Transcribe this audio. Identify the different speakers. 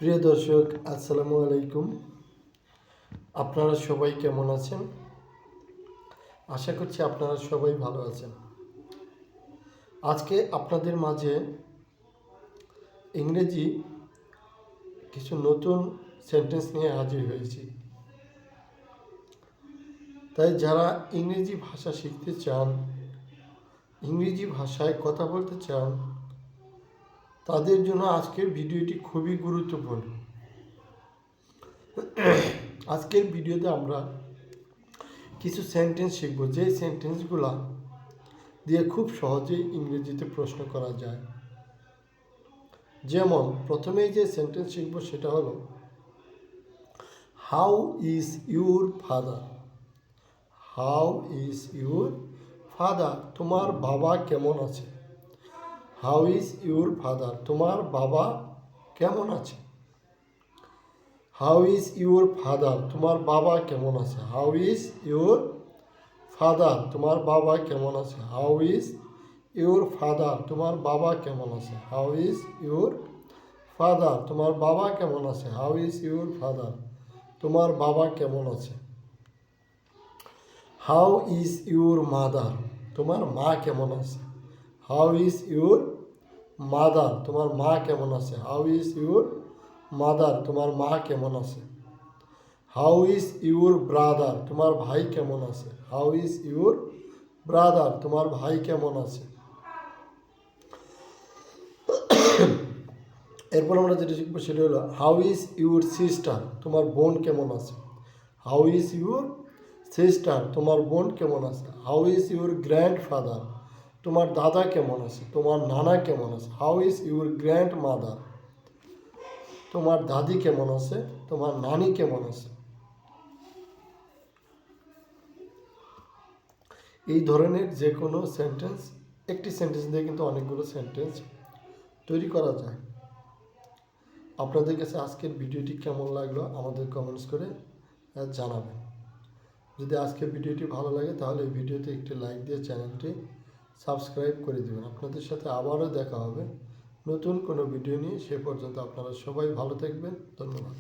Speaker 1: প্রিয় দর্শক, আসসালামু আলাইকুম। আপনারা সবাই কেমন আছেন? আশা করছি আপনারা সবাই ভালো আছেন। আজকে আপনাদের মাঝে ইংরেজি কিছু নতুন সেন্টেন্স নিয়ে হাজির হয়েছি। তাই যারা ইংরেজি ভাষা শিখতে চান, ইংরেজি ভাষায় কথা বলতে চান, তাদের জন্য আজকের ভিডিওটি খুবই গুরুত্বপূর্ণ। আজকের ভিডিওতে আমরা কিছু সেন্টেন্স শিখব, যে সেন্টেন্সগুলো দিয়ে খুব সহজেই ইংরেজিতে প্রশ্ন করা যায়। যেমন প্রথমেই যে সেন্টেন্স শিখব সেটা হলো, how is your father? How is your father? তোমার বাবা কেমন আছে? How is your father? তোমার বাবা কেমন আছে? How is your father? তোমার বাবা কেমন আছে? How is your father? তোমার বাবা কেমন আছে? How is your father? তোমার বাবা কেমন আছে? How is your father? তোমার বাবা কেমন আছে? How is your father? তোমার বাবা কেমন আছে? How is your mother? তোমার মা কেমন আছে? How is your mother? তোমার মা কেমন আছে? How is your mother? তোমার মা কেমন আছে? How is your brother? তোমার ভাই কেমন আছে? How is your brother? তোমার ভাই কেমন আছে? এরপর আমরা যেটা শিখবো সেটা হলো, হাউ ইজ ইউর সিস্টার? তোমার বোন কেমন আছে? How is your sister? তোমার বোন কেমন আছে? How is your grandfather? তোমার দাদা কেমন আছে? তোমার নানা কেমন আছে? How is your grand mother? তোমার দাদি কেমন আছে? তোমার নানি কেমন আছে? এই ধরনের যে কোনো সেন্টেন্স, একটি সেন্টেন্স দিয়ে কিন্তু অনেকগুলো সেন্টেন্স তৈরি করা যায়। আপনাদের কাছে আজকের ভিডিওটি কেমন লাগলো আমাদের কমেন্টস করে জানাবেন। যদি আজকের ভিডিওটি ভালো লাগে তাহলে এই ভিডিওতে একটি লাইক দিয়ে চ্যানেলটি সাবস্ক্রাইব করে দেবেন। আপনাদের সাথে আবারও দেখা হবে নতুন কোনো ভিডিও নিয়ে। সে পর্যন্ত আপনারা সবাই ভালো থাকবেন। ধন্যবাদ।